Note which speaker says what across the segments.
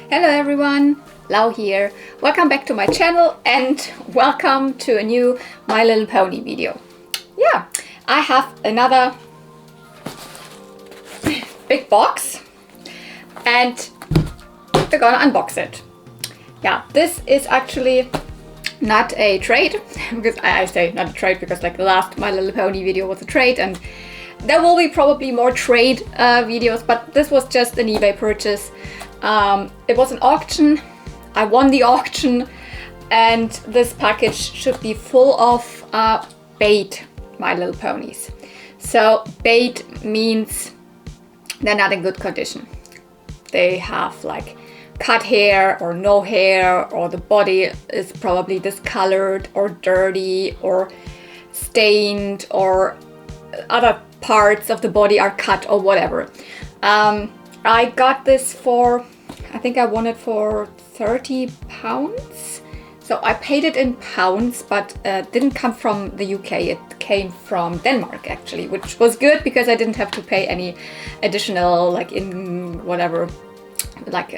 Speaker 1: Hello everyone, Lau here. Welcome back to my channel and welcome to a new My Little Pony video. Yeah, I have another big box and we're gonna unbox it. Yeah, this is actually not a trade, because I say not a trade because like the last My Little Pony video was a trade, and there will be probably more trade videos, but this was just an eBay purchase. It was an auction. I won the auction, and this package should be full of bait My Little Ponies. So bait means they're not in good condition. They have like cut hair or no hair, or the body is probably discolored or dirty or stained, or other parts of the body are cut or whatever. I got this for, I think I won it for 30 pounds. So I paid it in pounds, but didn't come from the UK. It came from Denmark actually, which was good because I didn't have to pay any additional, like in whatever, like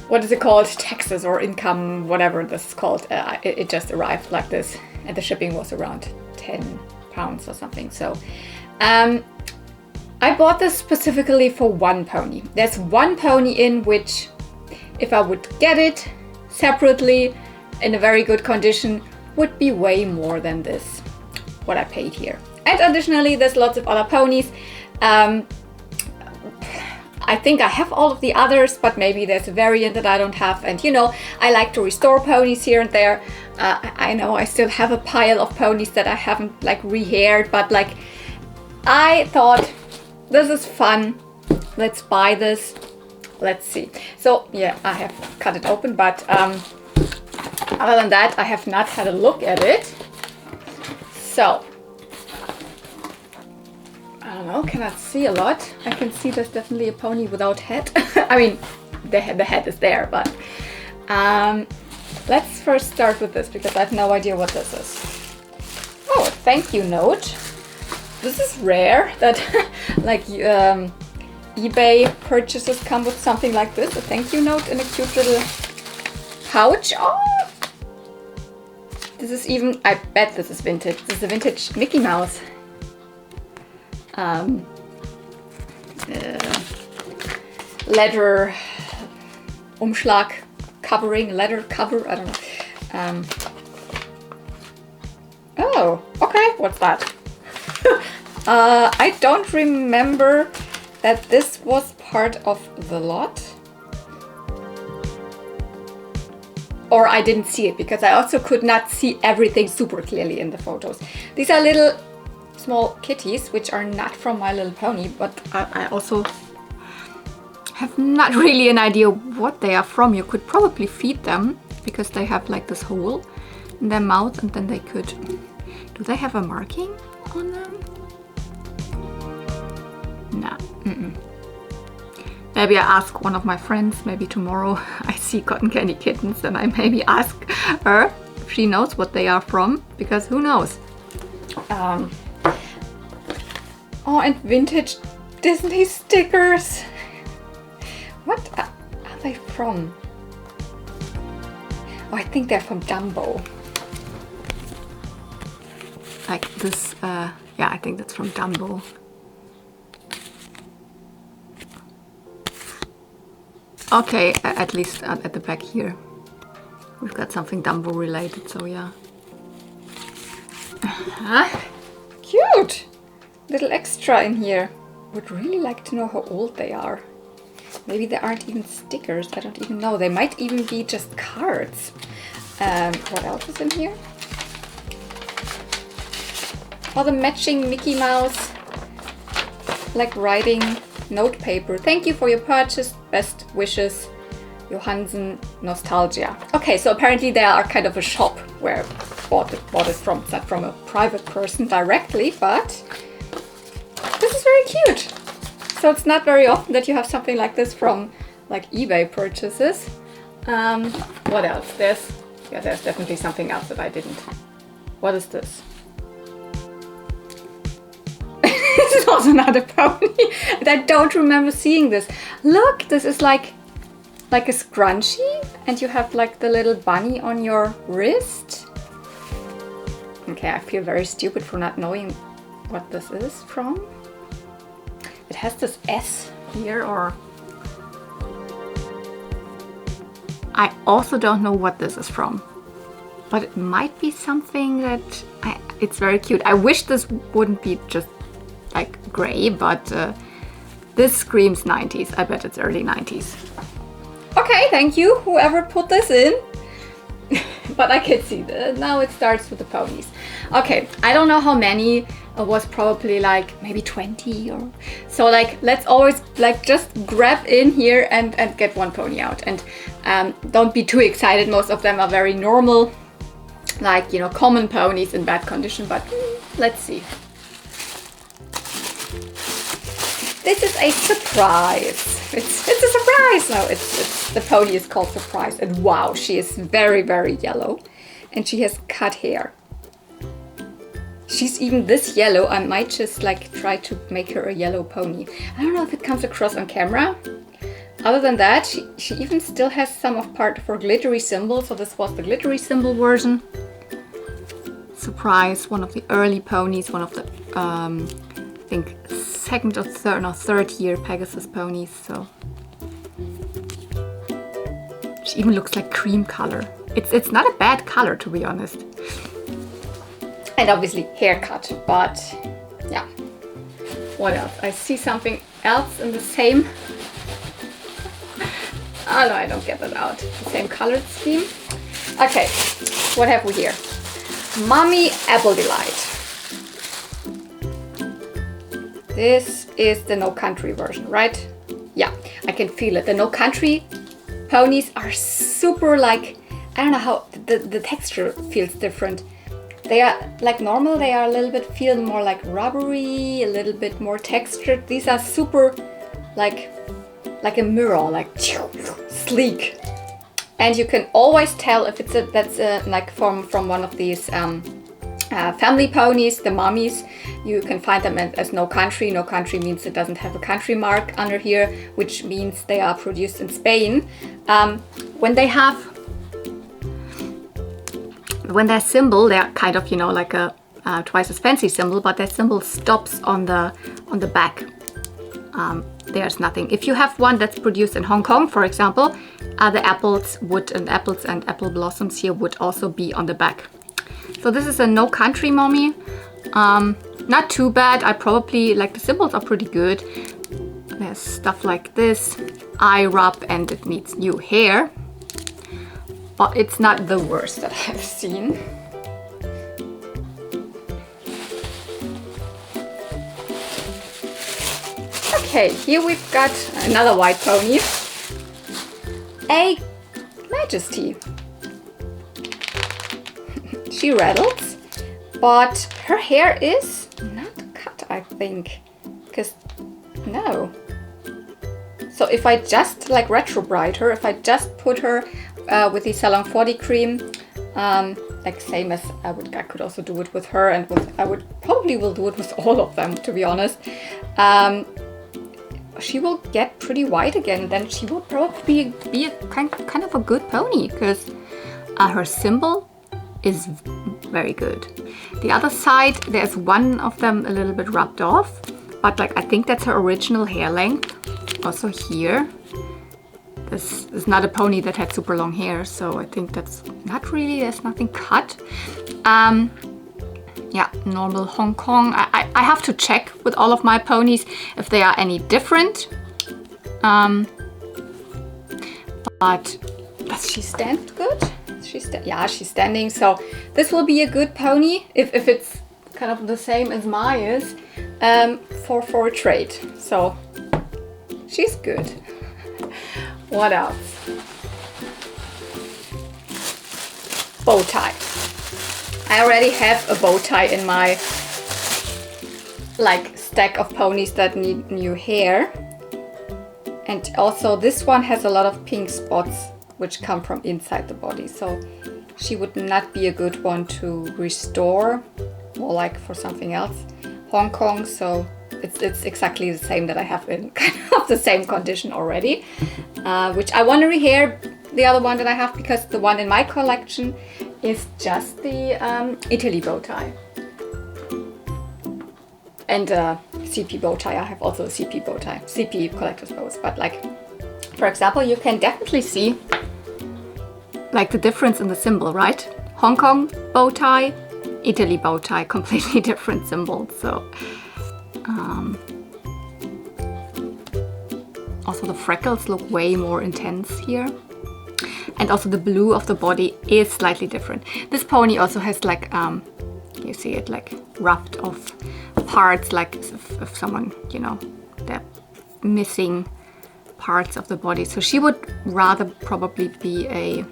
Speaker 1: what is it called, taxes or income, whatever this is called. It just arrived like this, and the shipping was around 10 pounds or something. So I bought this specifically for one pony. There's one pony in which, if I would get it separately in a very good condition, would be way more than this, what I paid here. And additionally, there's lots of other ponies. I think I have all of the others, but maybe there's a variant that I don't have. And you know, I like to restore ponies here and there. I know I still have a pile of ponies that I haven't like rehaired, but like I thought this is fun. Let's buy this. Let's see. So yeah, I have cut it open, but other than that, I have not had a look at it. So I don't know, cannot see a lot. I can see there's definitely a pony without head. I mean, the head is there, but let's first start with this because I have no idea what this is. Oh, a thank you note. This is rare that like eBay purchases come with something like this, a thank you note in a cute little pouch. Oh, this is even, I bet this is vintage. This is a vintage Mickey Mouse. Leather Umschlag covering, leather cover, I don't know. Oh, okay, what's that? I don't remember that this was part of the lot. Or I didn't see it because I also could not see everything super clearly in the photos. These are little small kitties, which are not from My Little Pony, but I also have not really an idea what they are from. You could probably feed them because they have like this hole in their mouth, and then they could... Do they have a marking on them? Nah. Maybe I ask one of my friends, maybe tomorrow I see cotton candy kittens, and I maybe ask her if she knows what they are from, because who knows. Oh, and vintage Disney stickers. What are they from? Oh, I think they're from Dumbo. Like this, yeah, I think that's from Dumbo. Okay, at least at the back here. We've got something Dumbo related, so yeah. Cute! Little extra in here. Would really like to know how old they are. Maybe they aren't even stickers, I don't even know. They might even be just cards. What else is in here? Oh, the matching Mickey Mouse, like writing note paper. Thank you for your purchase. Best wishes, Johansen Nostalgia. Okay, so apparently they are kind of a shop where bought it from. It's not from a private person directly, but this is very cute. So it's not very often that you have something like this from like eBay purchases. What else? There's definitely something else that I didn't. What is this? This is also not a pony. And I don't remember seeing this. Look, this is like like a scrunchie, and you have like the little bunny on your wrist. Okay, I feel very stupid for not knowing what this is from. It has this S here, or I also don't know what this is from, but it might be something that it's very cute. I wish this wouldn't be just like gray, but this screams 90s. I bet it's early 90s. Okay, thank you, whoever put this in. But I can see that now it starts with the ponies. Okay, I don't know how many. It was probably like maybe 20 or so. Like, let's always like just grab in here and get one pony out. And don't be too excited. Most of them are very normal, like, you know, common ponies in bad condition. But let's see. This is a surprise. It's a surprise. No, it's the pony is called Surprise. And wow, she is very, very yellow. And she has cut hair. She's even this yellow. I might just like try to make her a yellow pony. I don't know if it comes across on camera. Other than that, she even still has some of part of her glittery symbol. So this was the glittery symbol version. Surprise, one of the early ponies, one of the I think second or third year Pegasus ponies. So she even looks like cream color. It's not a bad color, to be honest. And obviously haircut, but yeah. What else? I see something else in the same. Oh no, I don't get that out. The same colored scheme. Okay, what have we here? Mommy Apple Delight. This is the No Country version, right? Yeah, I can feel it. The No Country ponies are super like, I don't know how, the texture feels different. They are like normal, they are a little bit, feel more like rubbery, a little bit more textured. These are super like a mirror, like sleek. And you can always tell if it's like from one of these family ponies, the mummies. You can find them as No Country. No Country means it doesn't have a country mark under here, which means they are produced in Spain. When their symbol, they're kind of, you know, like a twice as fancy symbol, but their symbol stops on the back. There's nothing. If you have one that's produced in Hong Kong, for example, the apples and apple blossoms here would also be on the back. So this is a No Country mommy. Not too bad. I probably, like, the symbols are pretty good. There's stuff like this. Eye rub and it needs new hair. But it's not the worst that I've seen. Okay, here we've got another white pony. A Majesty. She rattles, but her hair is not cut, I think. Because, no. So if I just like retro bride her, if I just put her with the Salon 40 cream, like same as I could also do it with her, and I would probably will do it with all of them, to be honest. She will get pretty white again. Then she will probably be a kind of a good pony, because her symbol is very good. The other side, there's one of them a little bit rubbed off, but like I think that's her original hair length. Also here. This is not a pony that had super long hair, so I think that's not really, there's nothing cut. Yeah, normal Hong Kong. I have to check with all of my ponies if they are any different. But does she stand good? Yeah, she's standing. So this will be a good pony if it's kind of the same as mine is for a trade. So she's good. What else? Bow tie. I already have a bow tie in my like stack of ponies that need new hair. And also this one has a lot of pink spots which come from inside the body. So she would not be a good one to restore, more like for something else. Hong Kong, so it's exactly the same that I have in kind of the same condition already, which I want to rehair the other one that I have, because the one in my collection is just the Italy bow tie. And CP bow tie. I have also a CP bow tie, CP collector's bows. But like, for example, you can definitely see like the difference in the symbol, right? Hong Kong bow tie, Italy bow tie, completely different symbols. So also the freckles look way more intense here. And also the blue of the body is slightly different. This pony also has like, you see it like rubbed off parts, like if someone, you know, they're missing parts of the body. So she would rather probably be a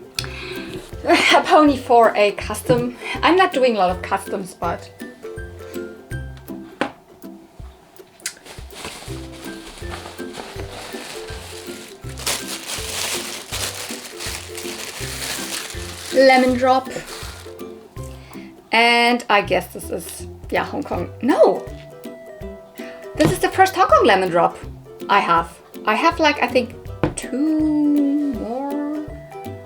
Speaker 1: pony for a custom. I'm not doing a lot of customs, but lemon drop. And I guess this is, yeah, Hong Kong. No, this is the first Hong Kong lemon drop I have. I have like, I think 2 more,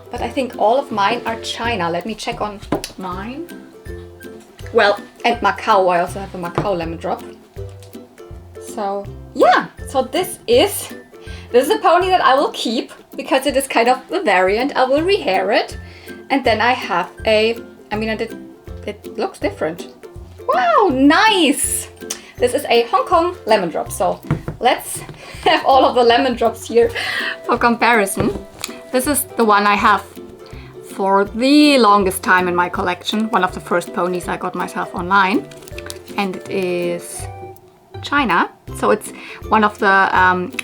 Speaker 1: but I think all of mine are China. Let me check on mine. Well, and Macau, I also have a Macau lemon drop. So yeah, so this is a pony that I will keep because it is kind of a variant. I will rehair it. And then I have a, I mean, it looks different. Wow, nice! This is a Hong Kong lemon drop. So let's have all of the lemon drops here for comparison. This is the one I have for the longest time in my collection. One of the first ponies I got myself online. And it is China. So it's one of the,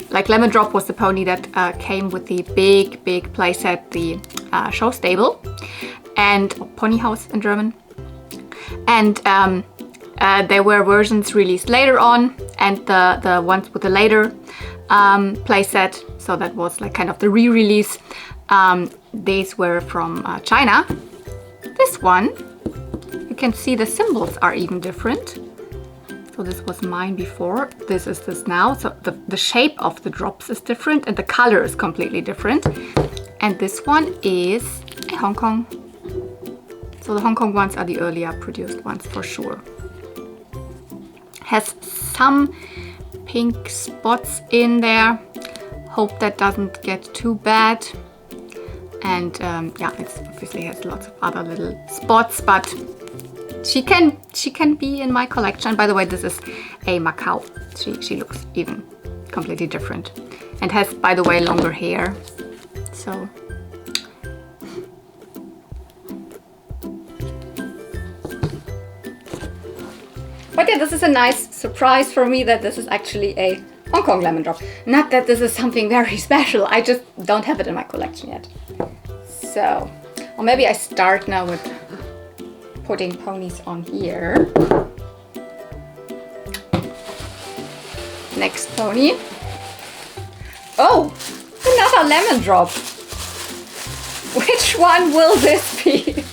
Speaker 1: like Lemon Drop was the pony that came with the big playset, the show stable, and pony house in German. And there were versions released later on, and the ones with the later playset, so that was like kind of the re-release, these were from China. This one, you can see the symbols are even different. So this was mine before, this is this now. So the shape of the drops is different and the color is completely different. And this one is a Hong Kong. So the Hong Kong ones are the earlier produced ones for sure. Has some pink spots in there. Hope that doesn't get too bad. And yeah, it obviously has lots of other little spots, but she can be in my collection. By the way, this is a Macau. She looks even completely different and has, by the way, longer hair. So but yeah, this is a nice surprise for me that this is actually a Hong Kong lemon drop. Not that this is something very special, I just don't have it in my collection yet. So, or maybe I start now with putting ponies on here. Next pony. Oh, another lemon drop. Which one will this be?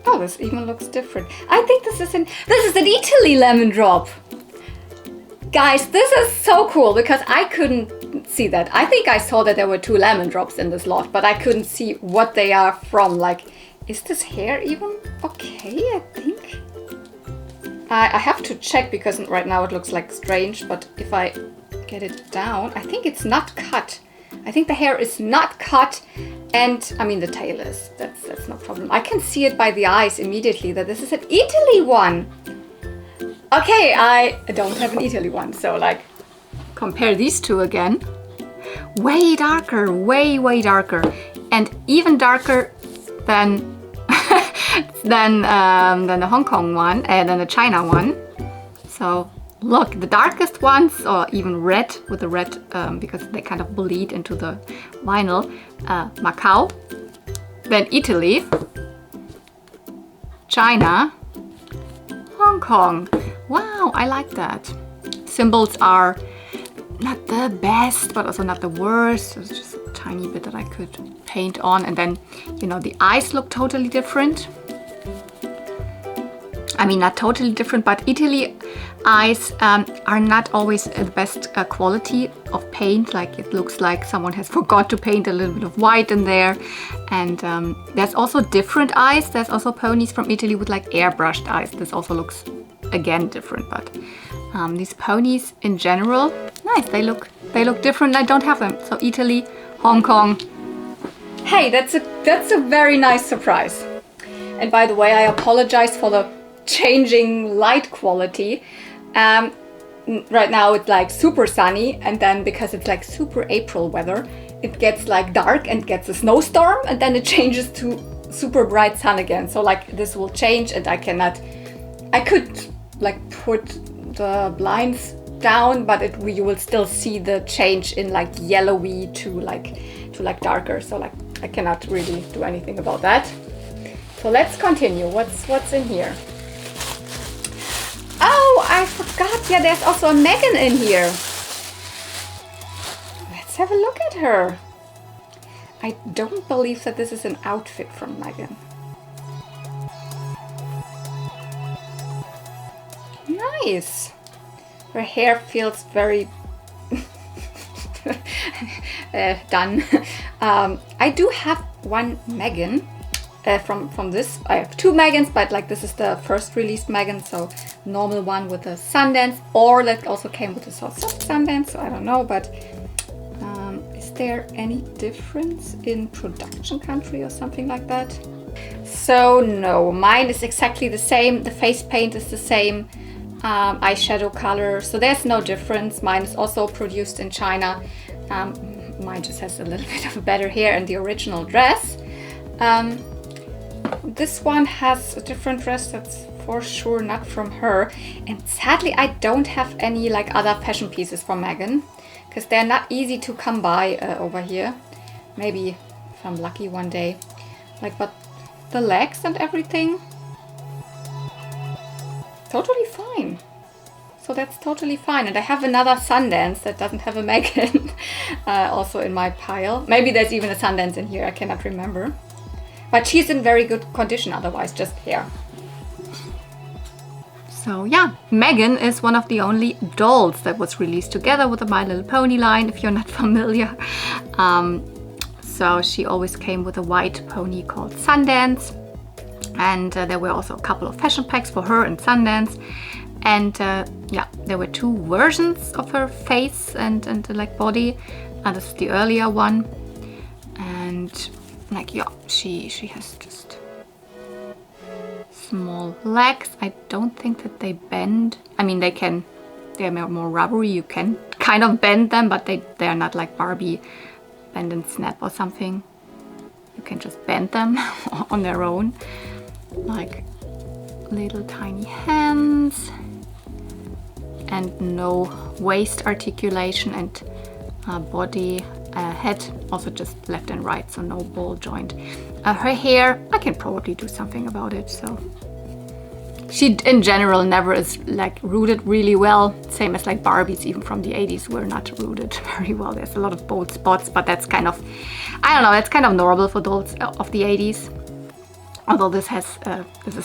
Speaker 1: Oh, this even looks different. I think this is an Italy lemon drop. Guys, this is so cool because I couldn't see that. I think I saw that there were 2 lemon drops in this lot, but I couldn't see what they are from. Like, is this hair even okay, I think? I have to check because right now it looks like strange, but if I get it down, I think it's not cut. I think the hair is not cut, and I mean the tail is, that's no problem. I can see it by the eyes immediately that this is an Italy one. Okay, I don't have an Italy one, so like compare these two again. Way darker, way darker, and even darker than than the Hong Kong one and then the China one. So look, the darkest ones are even red with the red because they kind of bleed into the vinyl. Macau, then Italy, China, Hong Kong. Wow, I like that. Symbols are not the best, but also not the worst. It's just a tiny bit that I could paint on, and then, you know, the eyes look totally different. I mean, not totally different, but Italy eyes are not always the best quality of paint. Like it looks like someone has forgot to paint a little bit of white in there. And there's also different eyes. There's also ponies from Italy with like airbrushed eyes. This also looks again different, but these ponies in general, nice. They look different. I don't have them. So Italy, Hong Kong. Hey, that's a very nice surprise. And by the way, I apologize for the changing light quality. Right now it's like super sunny, and then because it's like super April weather, it gets like dark and gets a snowstorm, and then it changes to super bright sun again. So like this will change, and I could like put the blinds down, but you will still see the change in like yellowy to like darker. So like I cannot really do anything about that. So let's continue. What's in here? Oh, I forgot. Yeah, there's also a Megan in here. Let's have a look at her. I don't believe that this is an outfit from Megan. Nice. Her hair feels very done. I do have one Megan. From this, I have two Megans, but like this is the first released Megan, so normal one with a Sundance, or that also came with a soft Sundance, so I don't know, but is there any difference in production country or something like that? So no, mine is exactly the same, the face paint is the same, eyeshadow color, so there's no difference. Mine is also produced in China. Mine just has a little bit of a better hair and the original dress. This one has a different dress, that's for sure not from her. And sadly, I don't have any like other fashion pieces from Megan, because they're not easy to come by over here. Maybe if I'm lucky one day. Like, but the legs and everything, totally fine. So that's totally fine. And I have another Sundance that doesn't have a Megan also in my pile. Maybe there's even a Sundance in here, I cannot remember. But she's in very good condition otherwise, just hair. So yeah, Megan is one of the only dolls that was released together with the My Little Pony line, if you're not familiar. So she always came with a white pony called Sundance. And there were also a couple of fashion packs for her and Sundance. And yeah, there were two versions of her face and like body. This is the earlier one. And like, yeah, she has just small legs. I don't think that they bend. I mean, they're more rubbery. You can kind of bend them, but they're not like Barbie bend and snap or something. You can just bend them on their own. Like little tiny hands and no waist articulation, and body, head also just left and right, so no ball joint. Her hair, I can probably do something about it. So she in general never is like rooted really well, same as like Barbies even from the 80s were not rooted very well. There's a lot of bold spots, but that's kind of, I don't know, that's kind of normal for dolls of the 80s. Although this is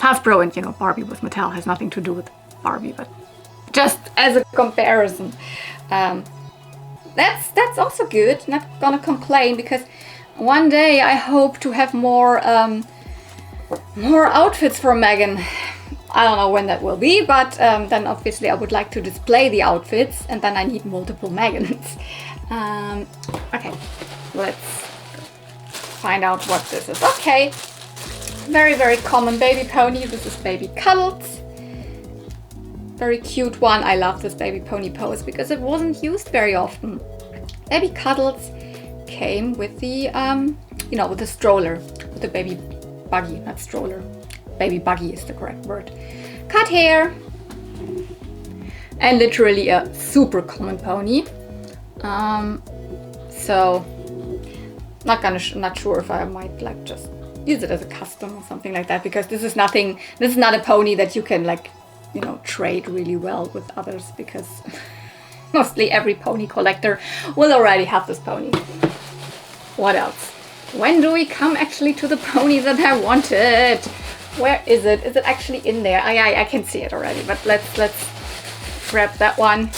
Speaker 1: Hasbro, and you know, Barbie with Mattel has nothing to do with Barbie, but just as a comparison. That's also good, not gonna complain, because one day I hope to have more outfits for Megan. I don't know when that will be, but then obviously I would like to display the outfits, and then I need multiple Megans. Okay, let's find out what this is. Okay, very, very common baby pony. This is Baby Cuddles. Very cute one. I love this baby pony pose because it wasn't used very often. Baby Cuddles came with the, you know, with the stroller, with the baby buggy, not stroller. Baby buggy is the correct word. Cut hair. And literally a super common pony. So, not sure if I might like just use it as a custom or something like that, because this is not a pony that you can like, you know, trade really well with others, because mostly every pony collector will already have this pony. What else? When do we come actually to the pony that I wanted? Where is it? Is it actually in there? I can see it already, but let's grab that one.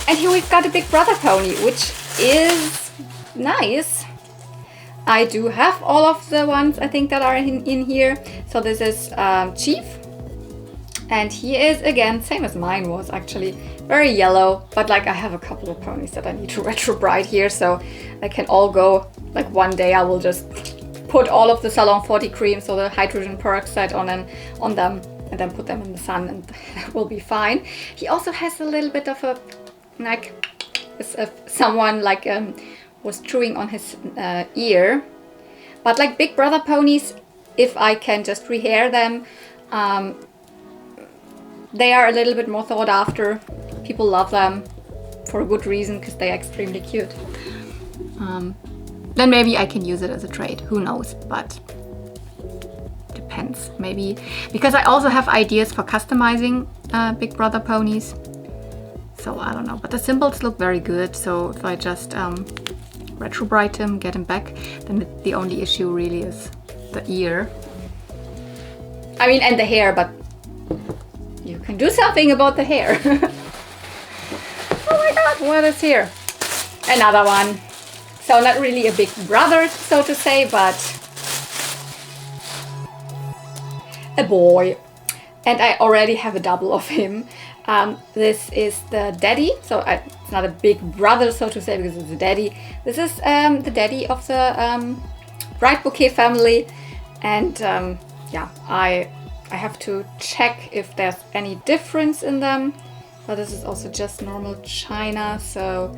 Speaker 1: And here we've got a Big Brother pony, which is nice. I do have all of the ones I think that are in here. So this is Chief. And he is, again, same as mine was actually, very yellow. But like I have a couple of ponies that I need to retro bright here, so I can all go, like one day I will just put all of the Salon 40 creams or the hydrogen peroxide on them and then put them in the sun, and that will be fine. He also has a little bit of a, like, as if someone like was chewing on his ear. But like Big Brother ponies, if I can just rehair them, they are a little bit more thought after. People love them for a good reason, because they are extremely cute. Then maybe I can use it as a trade, who knows, but depends. Maybe, because I also have ideas for customizing Big Brother ponies. So I don't know, but the symbols look very good. So if I just retro bright him, get him back, then the only issue really is the ear. I mean, and the hair, but you can do something about the hair. Oh my god, what is here? Another one. So not really a Big Brother, so to say, but a boy. And I already have a double of him. This is the daddy, so it's not a Big Brother, so to say, because it's a daddy. This is the daddy of the Bright Bouquet family. And yeah, I have to check if there's any difference in them. But this is also just normal China, so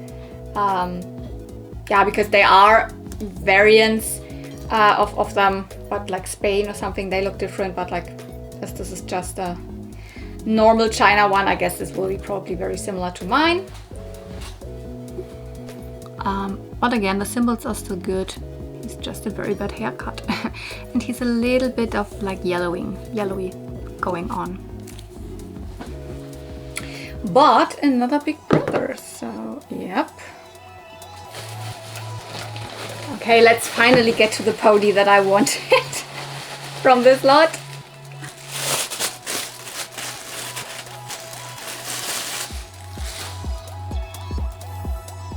Speaker 1: yeah, because they are variants of them, but like Spain or something, they look different. But like this is just a normal China one, I guess this will be probably very similar to mine. But again, the symbols are still good. He's just a very bad haircut. And he's a little bit of like yellowy going on. But another Big Brother, so yep. Okay, let's finally get to the pony that I wanted from this lot.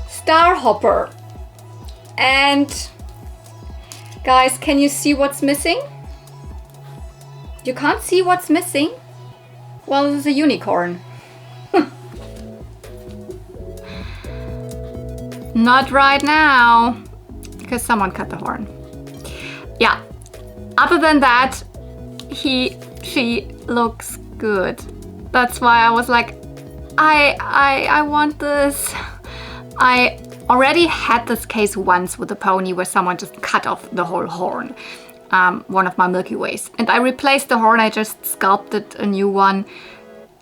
Speaker 1: Star Hopper. And guys, can you see what's missing? You can't see what's missing? Well, this is a unicorn. Not right now, because someone cut the horn. Yeah, other than that, she looks good. That's why I was like, I want this. I already had this case once with a pony where someone just cut off the whole horn, one of my Milky Ways. And I replaced the horn, I just sculpted a new one.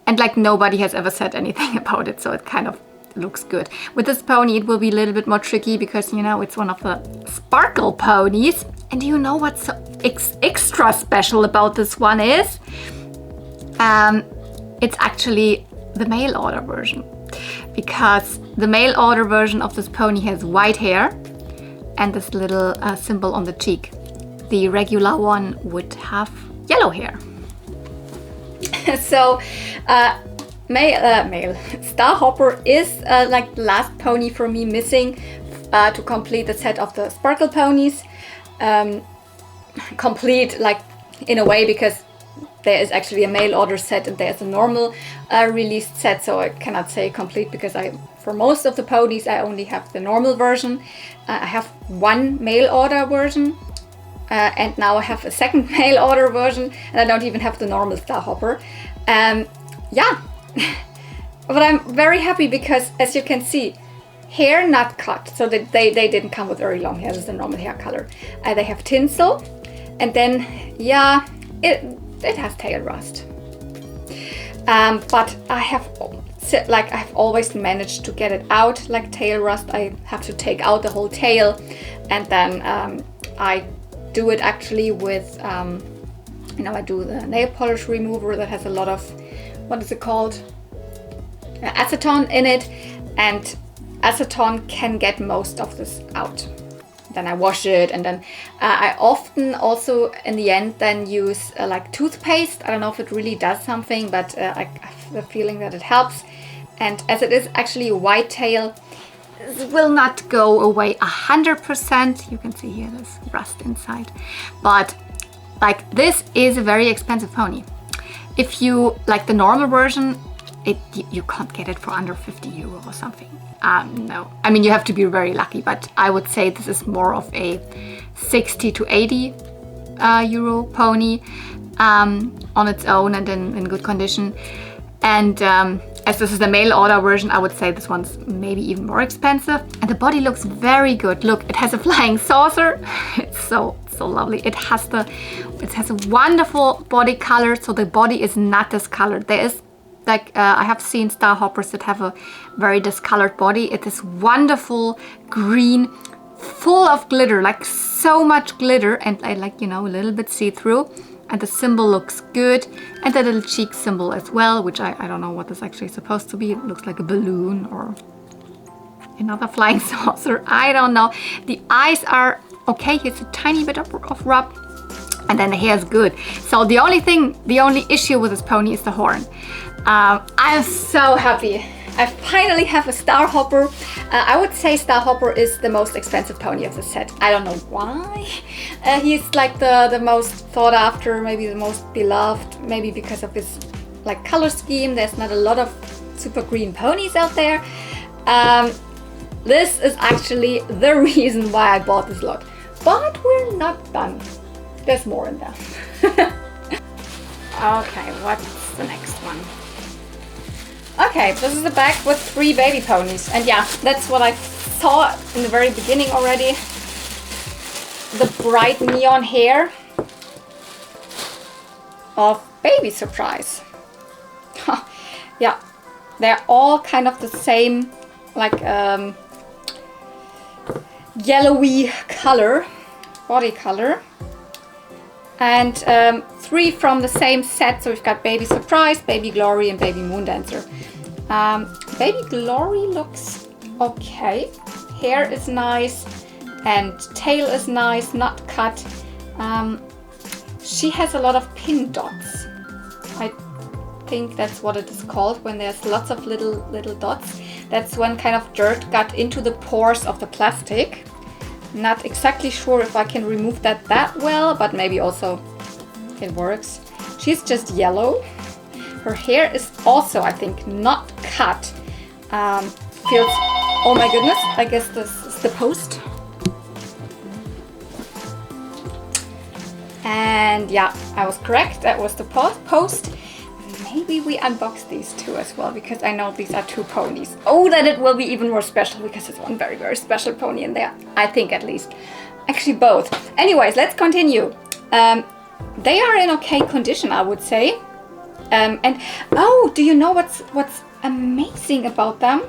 Speaker 1: And like nobody has ever said anything about it, so it kind of looks good. With this pony it will be a little bit more tricky because, you know, it's one of the sparkle ponies. And do you know what's so extra special about this one is? It's actually the mail order version. Because the mail order version of this pony has white hair and this little symbol on the cheek. The regular one would have yellow hair. So Star Hopper is like the last pony for me missing to complete the set of the sparkle ponies. Complete like in a way, because there is actually a mail order set and there's a normal released set, so I cannot say complete because for most of the ponies I only have the normal version. I have one mail order version and now I have a second mail order version, and I don't even have the normal Star Hopper. Yeah, but I'm very happy because, as you can see, hair not cut, so that they didn't come with very long hair. This is the normal hair color. They have tinsel, and then yeah, it has tail rust. But I've always managed to get it out. Like tail rust, I have to take out the whole tail, and then I do it actually with I do the nail polish remover that has a lot of, what is it called? Acetone in it, and acetone can get most of this out. then I wash it, and then I often also in the end then use like toothpaste. I don't know if it really does something, but I have the feeling that it helps. And as it is actually a white tail, this will not go away 100%. You can see here there's rust inside, but like this is a very expensive pony. If you like the normal version, you can't get it for under 50 euro or something. No, I mean, you have to be very lucky, but I would say this is more of a 60 to 80 euro pony on its own and in good condition. And as this is the mail order version, I would say this one's maybe even more expensive. And the body looks very good. Look, it has a flying saucer. It's so lovely. It has a wonderful body color, so the body is not discolored. There is like I have seen star hoppers that have a very discolored body. It is wonderful green, full of glitter, like so much glitter, and like, you know, a little bit see-through. And the symbol looks good, and the little cheek symbol as well, which I don't know what this actually is supposed to be. It looks like a balloon or another flying saucer. I don't know. The eyes are okay. Here's a tiny bit of rub, and then the hair is good. So the only issue with this pony is the horn. I'm so happy. I finally have a star hopper. I would say star hopper is the most expensive pony of the set. I don't know why. He's like the most thought after, maybe the most beloved, maybe because of his like color scheme. There's not a lot of super green ponies out there. This is actually the reason why I bought this lot. But we're not done. There's more in there. Okay, what's the next one? Okay, this is a bag with 3 baby ponies. And yeah, that's what I saw in the very beginning already. The bright neon hair of Baby Surprise. Yeah, they're all kind of the same, like yellowy color, body color. And 3 from the same set. So we've got Baby Surprise, Baby Glory, and Baby Moon Dancer. Baby Glory looks okay. Hair is nice and tail is nice, not cut. She has a lot of pin dots. I think that's what it is called when there's lots of little dots. That's when kind of dirt got into the pores of the plastic. Not exactly sure if I can remove that well, but maybe also it works. She's just yellow. Her hair is also, I think, not cut. Feels, oh my goodness, I guess this is the post. And yeah, I was correct, that was the post. Maybe we unbox these 2 as well, because I know these are 2 ponies. Oh, then it will be even more special, because there's one very, very special pony in there. I think at least. Actually both. Anyways, let's continue. They are in okay condition, I would say. And oh, do you know what's amazing about them?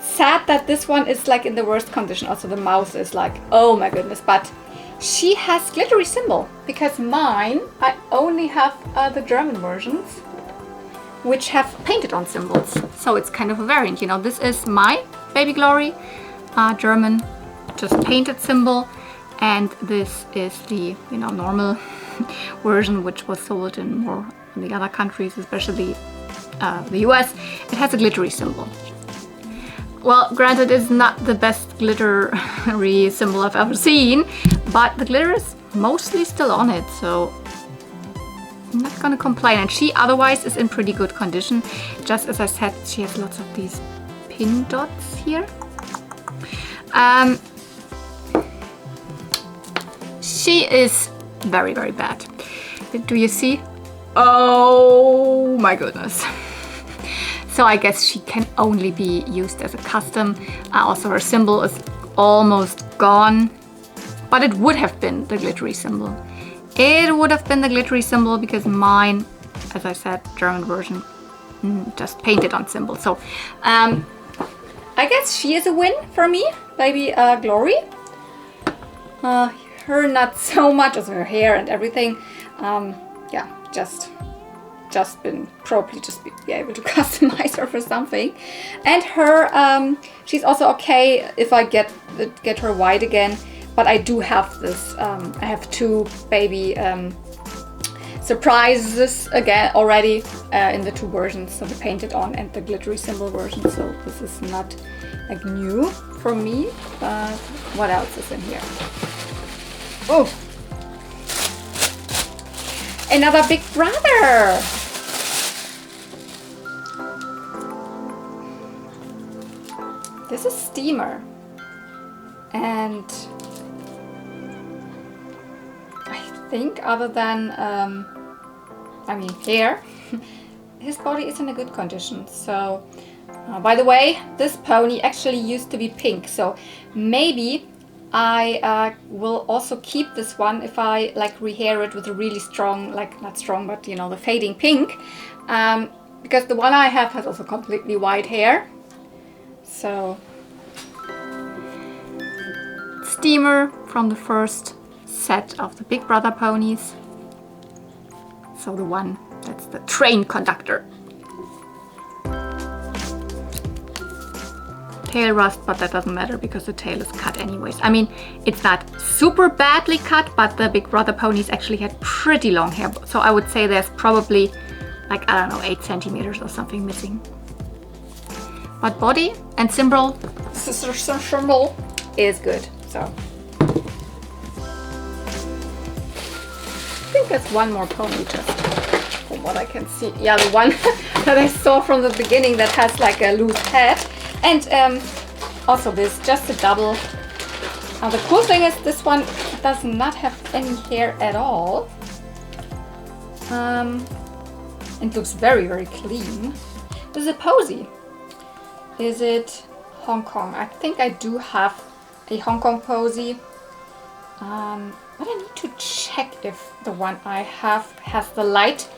Speaker 1: Sad that this one is like in the worst condition. Also the mouth is like, oh my goodness, but she has glittery symbol, because mine, I only have the German versions, which have painted on symbols. So it's kind of a variant, you know. This is my Baby Glory, German, just painted symbol, and this is the, you know, normal version, which was sold in more in the other countries, especially the US. It has a glittery symbol. Well, granted, it's not the best glittery symbol I've ever seen, but the glitter is mostly still on it, so I'm not gonna complain. And she otherwise is in pretty good condition. Just as I said, she has lots of these pin dots here. She is very, very bad. Do you see? Oh my goodness. So I guess she can only be used as a custom. Also her symbol is almost gone, but it would have been the glittery symbol. It would have been the glittery symbol because mine, as I said, German version, just painted on symbol. So I guess she is a win for me, Baby Glory. Her not so much, also her hair and everything. Yeah, just been probably just be able to customize her for something. And her she's also okay if I get her white again. but I do have this. I have two baby surprises again already in the two versions, so the painted on and the glittery symbol version. So this is not like new for me, but what else is in here? Oh, another Big Brother. This is Steamer, and I think other than I mean hair, his body is in a good condition. So by the way, this pony actually used to be pink, so maybe I will also keep this one if I like rehair it with a really strong, like not strong, but you know, the fading pink, because the one I have has also completely white hair. So Steamer from the first set of the Big Brother ponies. So the one that's the train conductor. Tail rust, but that doesn't matter because the tail is cut anyways. I mean, it's not super badly cut, but the Big Brother ponies actually had pretty long hair. So I would say there's probably like, I don't know, 8 centimeters or something missing. But body and symbol is good. So I think there's one more pony just from what I can see. Yeah, the one that I saw from the beginning that has like a loose head. And also this, just a double. Now the cool thing is this one does not have any hair at all. It looks very, very clean. This is a Posey. Is it Hong Kong? I think I do have a Hong Kong Posey. But I need to check if the one I have has the light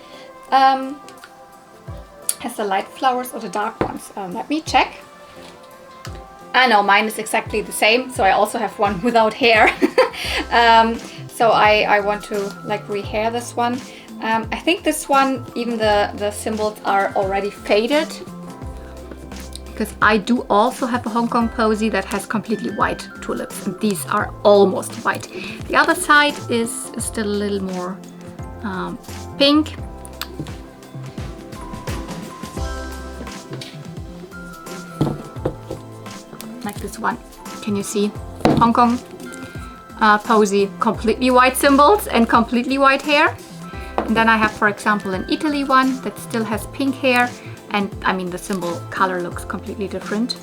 Speaker 1: flowers or the dark ones. Let me check. No, mine is exactly the same. So I also have one without hair. So I want to like rehair this one. I think this one, even the symbols are already faded, because I do also have a Hong Kong Posey that has completely white tulips, and these are almost white. The other side is still a little more pink. Like this one. Can you see? Hong Kong Posey, completely white symbols and completely white hair. And then I have, for example, an Italy one that still has pink hair, and I mean the symbol color looks completely different.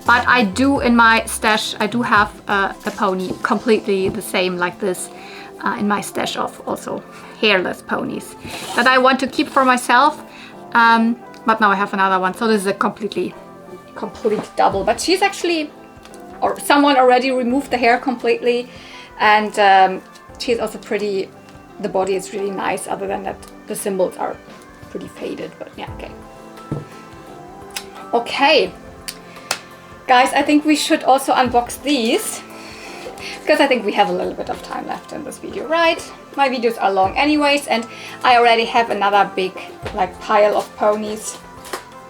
Speaker 1: But I do, in my stash, I do have a pony completely the same like this in my stash of also hairless ponies that I want to keep for myself. But now I have another one, so this is a complete double. But she's actually, or someone already removed the hair completely, and she's also pretty. The body is really nice, other than that the symbols are pretty faded, but yeah, okay. Okay, guys, I think we should also unbox these, because I think we have a little bit of time left in this video, right? My videos are long anyways, and I already have another big like pile of ponies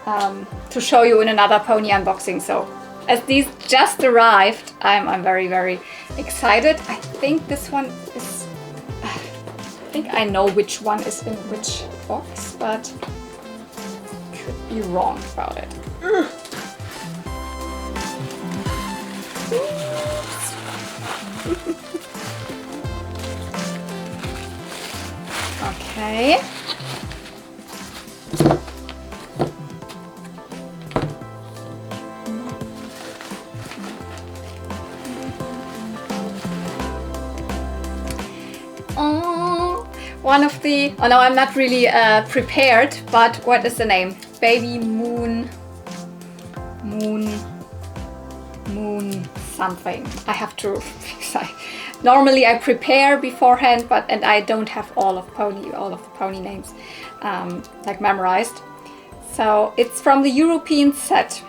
Speaker 1: to show you in another pony unboxing. So as these just arrived, I'm very, very excited. I think this one is, I think I know which one is in which box, but could be wrong about it. Okay. One of the, oh no, I'm not really prepared, but what is the name? Baby Moon something. I have to, normally I prepare beforehand, but, and I don't have all of the pony names like memorized. So it's from the European set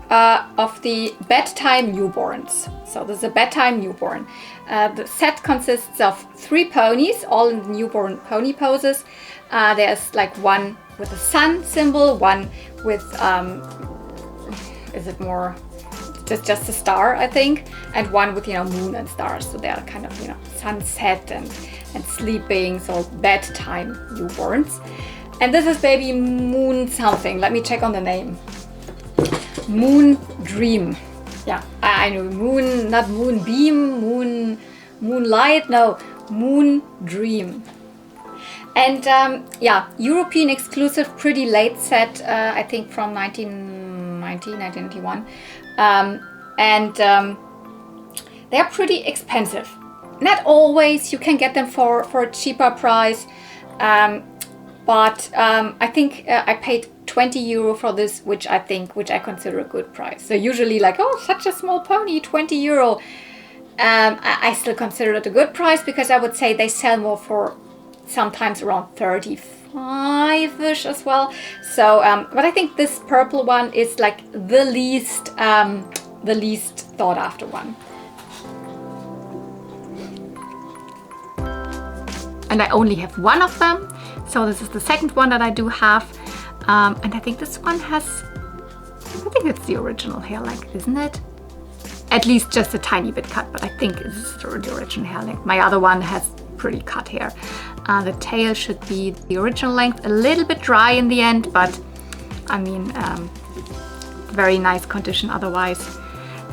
Speaker 1: of the Bedtime newborns. So this is a Bedtime newborn. The set consists of 3 ponies, all in the newborn pony poses. There's like one with a sun symbol, one with, is it more just a star, I think, and one with, you know, moon and stars. So they're kind of, you know, sunset and sleeping, so bedtime newborns. And this is baby Moon something. Let me check on the name. Moon Dream. Yeah, I know moon, not moonbeam, moonlight, no, Moon Dream. And yeah, European exclusive, pretty late set, I think from 1991. They're pretty expensive. Not always, you can get them for a cheaper price. But I think I paid 20 euro for this, which I consider a good price. So usually like, oh, such a small pony, 20 euro. I still consider it a good price because I would say they sell more for sometimes around 35-ish as well. So, but I think this purple one is like the least thought after one. And I only have one of them. So this is the second one that I do have. And I think this one has, I think it's the original hair length, isn't it? At least just a tiny bit cut, but I think this is the original hair length. My other one has pretty cut hair. The tail should be the original length, a little bit dry in the end, but I mean, very nice condition otherwise.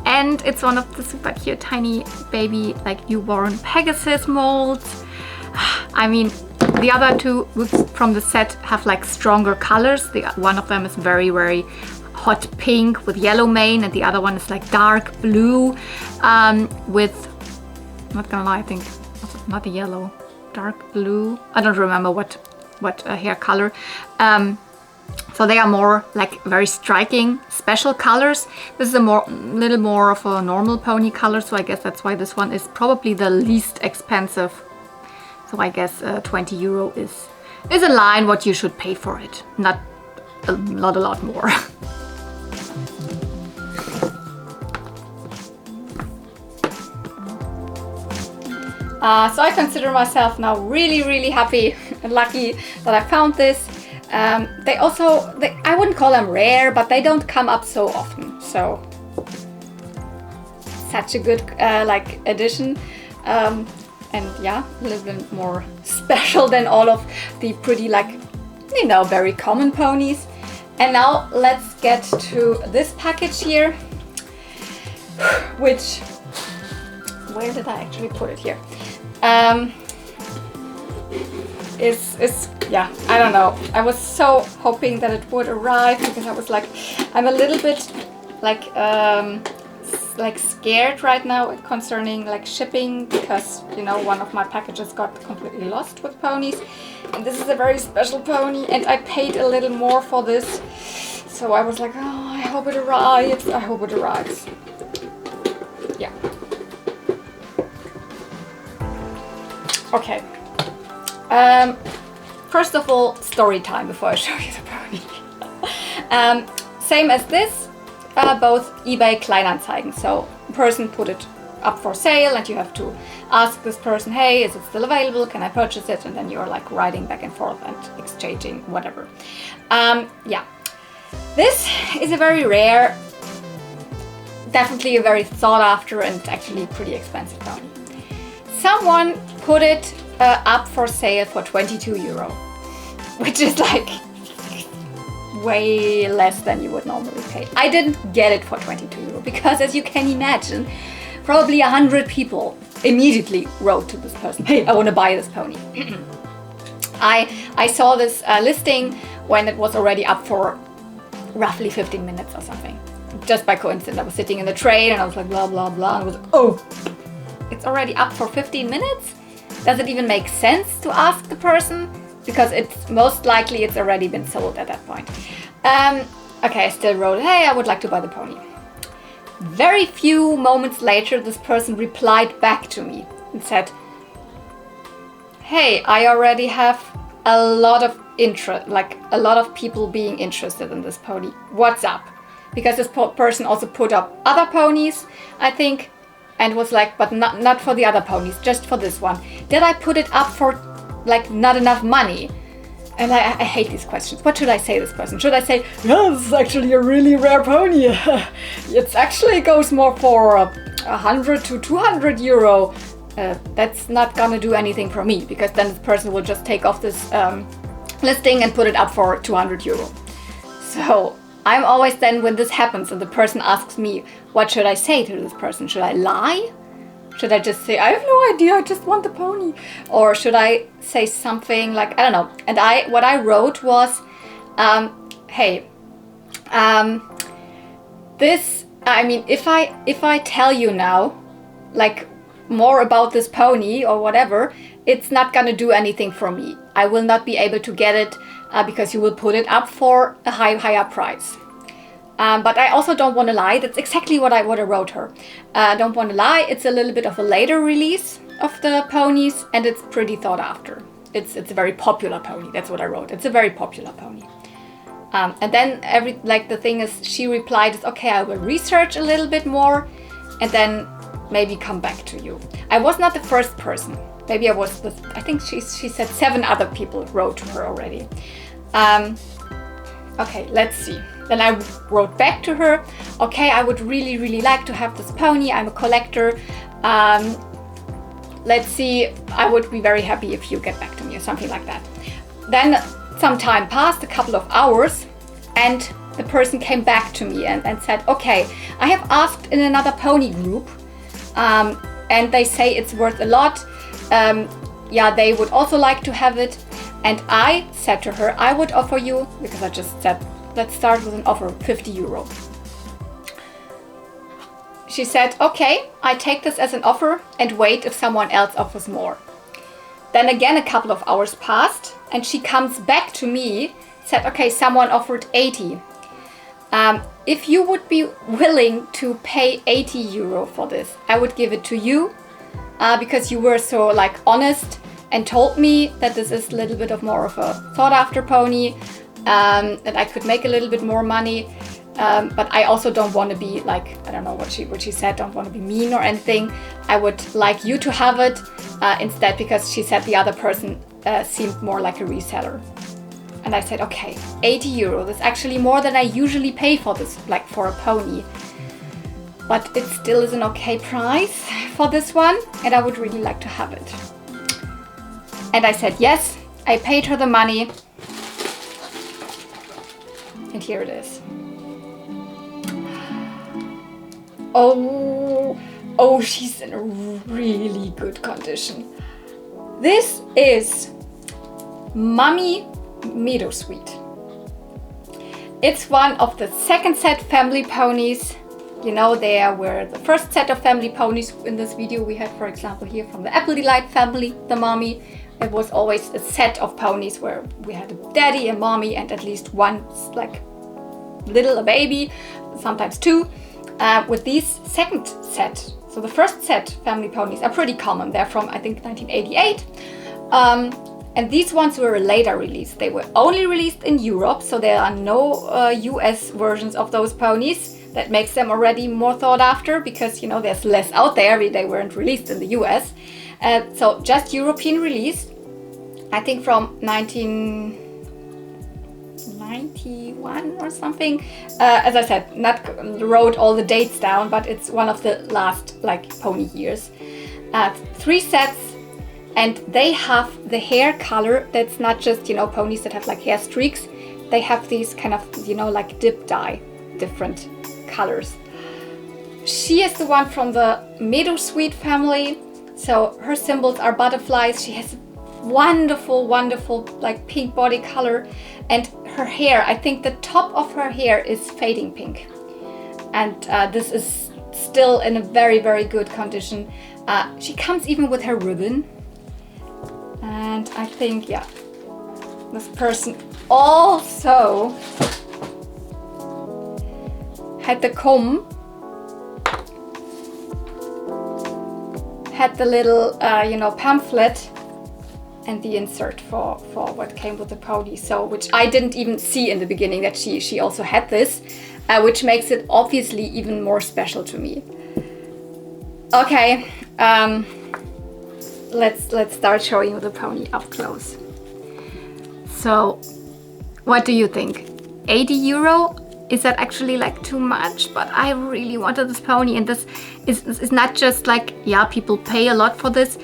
Speaker 1: And it's one of the super cute tiny baby, like newborn Pegasus molds. I mean, the other two from the set have like stronger colors. One of them is very, very hot pink with yellow mane, and the other one is like dark blue with, not gonna lie, I think not the yellow, dark blue. I don't remember what hair color. So they are more like very striking, special colors. This is a little more of a normal pony color, so I guess that's why this one is probably the least expensive. So I guess 20 euro is a line what you should pay for it, not a lot more. So I consider myself now really, really happy and lucky that I found this. I wouldn't call them rare, but they don't come up so often. So such a good like addition. And yeah, a little bit more special than all of the pretty, like, you know, very common ponies. And now let's get to this package here, which, where did I actually put it here? Yeah, I don't know. I was so hoping that it would arrive because I was like, I'm a little bit like scared right now concerning like shipping, because, you know, one of my packages got completely lost with ponies, and this is a very special pony, and I paid a little more for this, so I was like, oh, I hope it arrives. I hope it arrives. Yeah. Okay. First of all, story time before I show you the pony. Same as this. Both eBay Kleinanzeigen. So a person put it up for sale and you have to ask this person, hey, is it still available? Can I purchase it? And then you're like writing back and forth and exchanging whatever. Yeah, this is a very rare, definitely a very sought after and actually pretty expensive pony. Someone put it up for sale for 22 euro, which is like way less than you would normally pay. I didn't get it for 22 euro because, as you can imagine, probably 100 people immediately wrote to this person, hey, I want to buy this pony. I saw this listing when it was already up for roughly 15 minutes or something. Just by coincidence, I was sitting in the train and I was like, blah, blah, blah. And I was like, oh, it's already up for 15 minutes? Does it even make sense to ask the person? Because it's most likely it's already been sold at that point. Okay, I still wrote, hey, I would like to buy the pony. Very few moments later, this person replied back to me and said, hey, I already have a lot of interest, like a lot of people being interested in this pony. What's up? Because this person also put up other ponies, I think, and was like, but not for the other ponies, just for this one. Did I put it up for like not enough money? And I hate these questions. What should I say to this person? Should I say, yeah, this is actually a really rare pony. It actually goes more for 100 to 200 euro. That's not gonna do anything for me, because then the person will just take off this listing and put it up for 200 euro. So I'm always then, when this happens and the person asks me, what should I say to this person? Should I lie? Should I just say, I have no idea, I just want the pony? Or should I say something like, I don't know. And what I wrote was, hey, if I tell you now, like, more about this pony or whatever, it's not gonna do anything for me. I will not be able to get it because you will put it up for a higher price. But I also don't want to lie. That's exactly what I wrote her. Don't want to lie. It's a little bit of a later release of the ponies, and it's pretty thought after. It's a very popular pony. That's what I wrote. It's a very popular pony. And then the thing is, she replied, is okay, I will research a little bit more, and then maybe come back to you. I was not the first person. Maybe I was. I think she said 7 other people wrote to her already. Okay, let's see. Then I wrote back to her, okay, I would really, really like to have this pony. I'm a collector. Let's see, I would be very happy if you get back to me or something like that. Then some time passed, a couple of hours, and the person came back to me and said, okay, I have asked in another pony group, and they say it's worth a lot. Yeah, they would also like to have it. And I said to her, I would offer you, because I just said, let's start with an offer, 50 euro. She said, okay, I take this as an offer and wait if someone else offers more. Then again, a couple of hours passed and she comes back to me, said, okay, someone offered 80. If you would be willing to pay 80 euro for this, I would give it to you because you were so honest and told me that this is a little bit of more of a sought after pony, that I could make a little bit more money. But I also don't want to be I don't know what she said, don't want to be mean or anything. I would like you to have it instead, because she said the other person seemed more like a reseller. And I said, okay, 80 euro, that's actually more than I usually pay for this, for a pony. But it still is an okay price for this one, and I would really like to have it. And I said yes, I paid her the money, and here it is. Oh, she's in a really good condition. This is Mummy Meadowsweet. It's one of the second set family ponies. You know, there were the first set of family ponies in this video. We had, for example, here from the Apple Delight family, the mommy. It was always a set of ponies where we had a daddy, a mommy, and at least one, a baby, sometimes two. With these second set, so the first set family ponies are pretty common. They're from, I think, 1988. And these ones were a later release. They were only released in Europe, so there are no US versions of those ponies. That makes them already more thought after, because, you know, there's less out there. They weren't released in the US. So just European release, I think from 1991 or something. As I said, not wrote all the dates down, but it's one of the last pony years. 3 sets, and they have the hair color that's not just, ponies that have hair streaks. They have these kind of, dip dye, different colors. She is the one from the Meadowsweet family, so her symbols are butterflies. She has wonderful pink body color, and her hair, I think the top of her hair is fading pink, and this is still in a very, very good condition. She comes even with her ribbon, and I think, yeah, this person also had the comb, had the little pamphlet and the insert for what came with the pony, so which I didn't even see in the beginning that she also had this, which makes it obviously even more special to me. Okay, let's start showing you the pony up close. So what do you think? 80 euro? Is that actually like too much? But I really wanted this pony, and this is not just like, yeah, people pay a lot for this.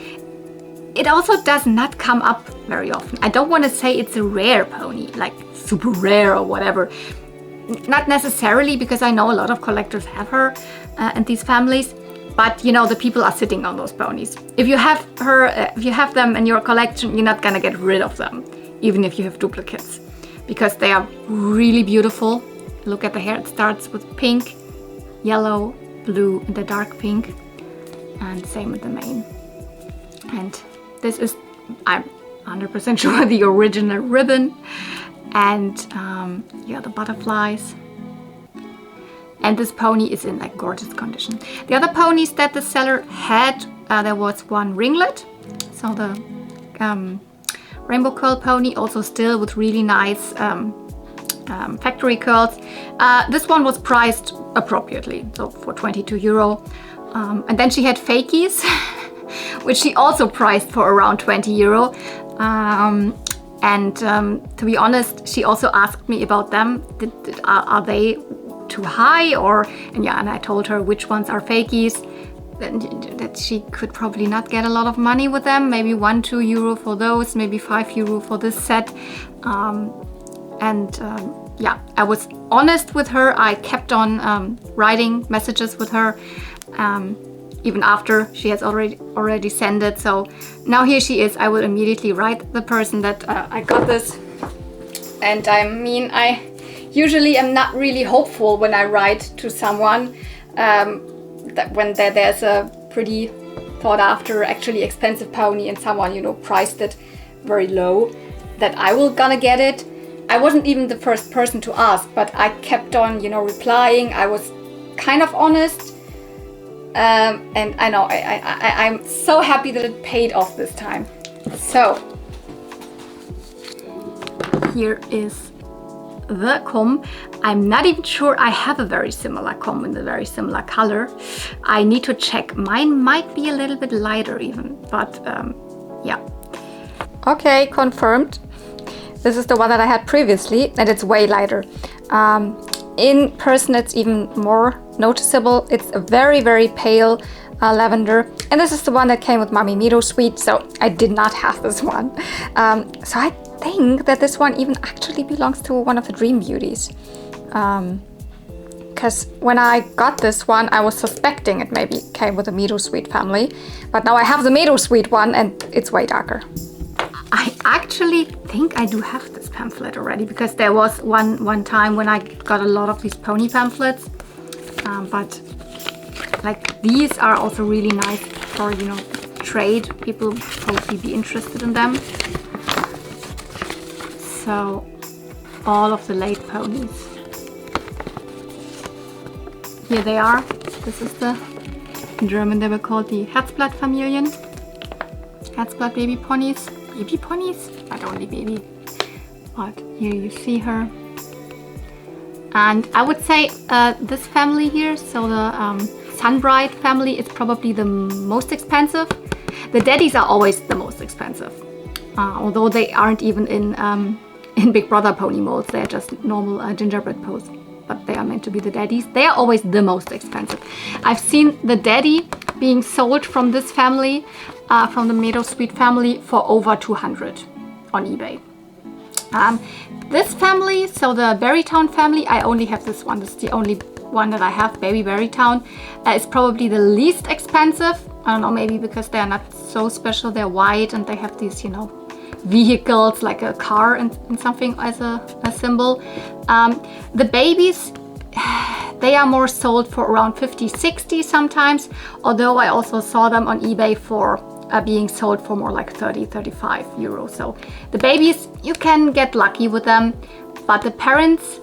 Speaker 1: It also does not come up very often. I don't want to say it's a rare pony, like super rare or whatever. Not necessarily, because I know a lot of collectors have her and these families. But you know, the people are sitting on those ponies. If you have her, if you have them in your collection, you're not gonna get rid of them, even if you have duplicates, because they are really beautiful. Look at the hair, it starts with pink, yellow, blue, and the dark pink, and same with the mane. And this is, I'm 100% sure, the original ribbon, and yeah, the butterflies. And this pony is in like gorgeous condition. The other ponies that the seller had, there was one ringlet, so the rainbow curl pony, also still with really nice factory curls. This one was priced appropriately, so for 22 euro. And then she had fakies, which she also priced for around 20 euro. To be honest, she also asked me about them. Are they too high, or and I told her which ones are fakies, that she could probably not get a lot of money with them, maybe 1-2 euro for those, maybe 5 euro for this set. Yeah, I was honest with her. I kept on writing messages with her even after she has already sent it. So now here she is. I will immediately write the person that I got this. And I mean, I usually am not really hopeful when I write to someone that when there's a pretty thought after, actually expensive pony, and someone, you know, priced it very low, that I will gonna get it. I wasn't even the first person to ask, but I kept on, you know, replying. I was kind of honest, and I know I'm so happy that it paid off this time. So here is the comb. I'm not even sure I have a very similar comb in a very similar color. I need to check. Mine might be a little bit lighter even, but yeah. Okay, confirmed. This is the one that I had previously, and it's way lighter. In person, it's even more noticeable. It's a very, very pale lavender. And this is the one that came with Mami Meadow Sweet, so I did not have this one. So I think that this one even actually belongs to one of the Dream Beauties. Because when I got this one, I was suspecting it maybe came with the Meadow Sweet family. But now I have the Meadow Sweet one, and it's way darker. I actually think I do have this pamphlet already, because there was one time when I got a lot of these pony pamphlets, but like these are also really nice for, you know, trade. People would probably be interested in them. So all of the late ponies, here they are. This is the, in German they were called the Herzblatt-Familien, Herzblatt baby ponies. Baby ponies? Not only baby, but here you see her. And I would say this family here, so the Sunbright family, is probably the most expensive. The daddies are always the most expensive, although they aren't even in Big Brother pony molds. They're just normal gingerbread pose, but they are meant to be the daddies. They are always the most expensive. I've seen the daddy being sold from this family, from the Meadow Sweet family, for over 200 on eBay. This family, so the Berrytown family, I only have this one. This is the only one that I have, Baby Berrytown. It's probably the least expensive. I don't know, maybe because they're not so special. They're white and they have these, you know, vehicles like a car and something as a symbol. The babies, they are more sold for around 50-60 sometimes, although I also saw them on eBay for being sold for more like 30-35 euros. So the babies, you can get lucky with them, but the parents,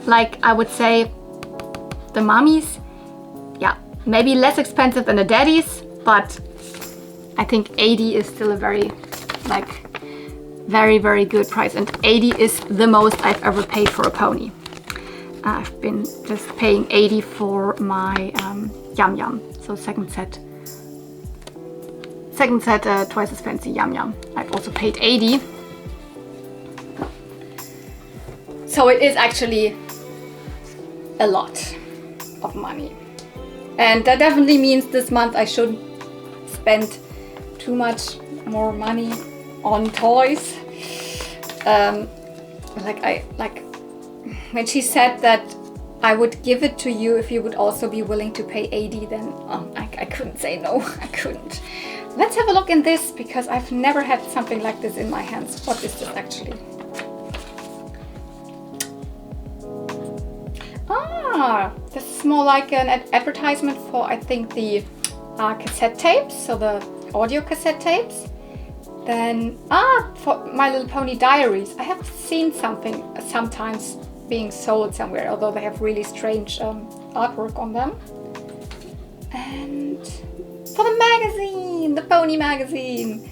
Speaker 1: like I would say the mummies, yeah, maybe less expensive than the daddies, but I think 80 is still a very, like, very, very good price. And 80 is the most I've ever paid for a pony. I've been just paying 80 for my Yum Yum, so second set, twice as fancy Yum Yum. I've also paid 80. So it is actually a lot of money. And that definitely means this month I shouldn't spend too much more money on toys. Like when she said that I would give it to you if you would also be willing to pay 80, then I couldn't say no. I couldn't. Let's have a look in this, because I've never had something like this in my hands. What is this actually? This is more like an advertisement for, I think, the cassette tapes, so the audio cassette tapes. Then, for My Little Pony diaries. I have seen something sometimes being sold somewhere, although they have really strange artwork on them. And for the magazine, the Pony magazine.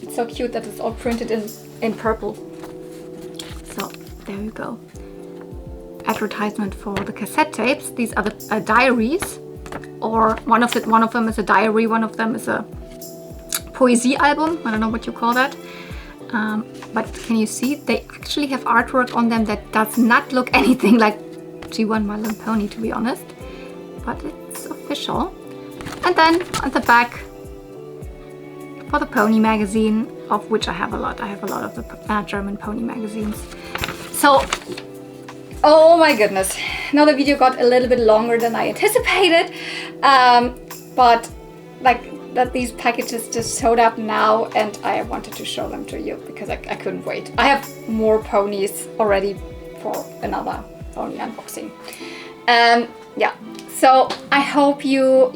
Speaker 1: It's so cute that it's all printed in purple. So, there you go. Advertisement for the cassette tapes. These are the diaries, or one of them is a diary, one of them is a poesy album. I don't know what you call that, but can you see they actually have artwork on them that does not look anything like G1 My Little Pony, to be honest, but it's official. And then on the back, for the Pony magazine, of which I have a lot. I have a lot of the German Pony magazines. So, oh my goodness. Now the video got a little bit longer than I anticipated, but like that these packages just showed up now, and I wanted to show them to you because I couldn't wait. I have more ponies already for another pony unboxing. Yeah, so I hope you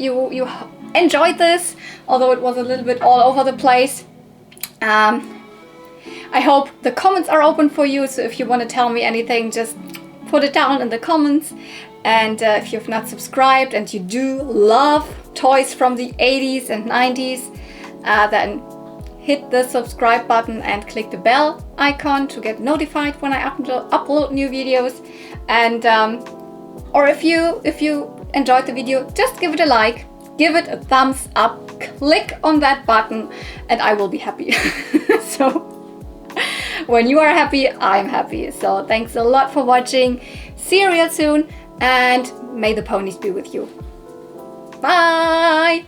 Speaker 1: enjoyed this, although it was a little bit all over the place. I hope the comments are open for you, so if you want to tell me anything, just put it down in the comments. And if you've not subscribed and you do love toys from the 80s and 90s, then hit the subscribe button and click the bell icon to get notified when I upload new videos. And or if you enjoyed the video, just give it a like, give it a thumbs up, click on that button, and I will be happy. So when you are happy, I'm happy. So thanks a lot for watching. See you real soon, and may the ponies be with you. Bye!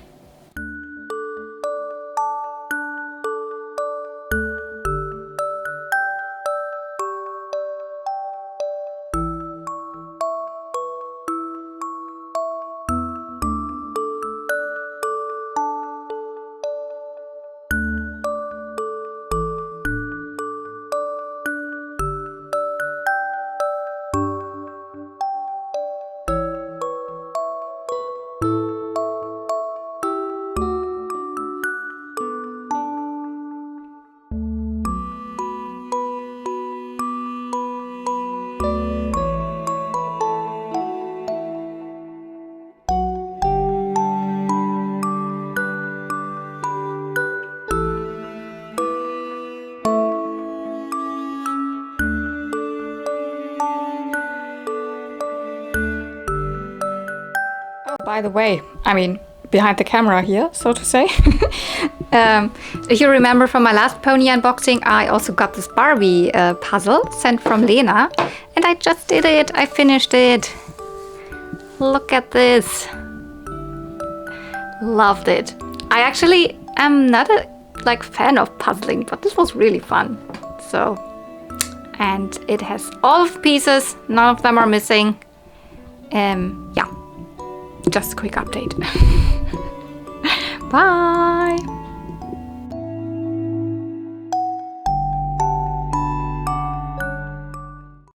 Speaker 1: By the way, I mean, behind the camera here, so to say. If you remember from my last pony unboxing, I also got this Barbie puzzle sent from Lena, and I just did it. I finished it. Look at this. Loved it. I actually am not a fan of puzzling, but this was really fun. So, and it has all of the pieces. None of them are missing. Yeah. Just a quick update. Bye!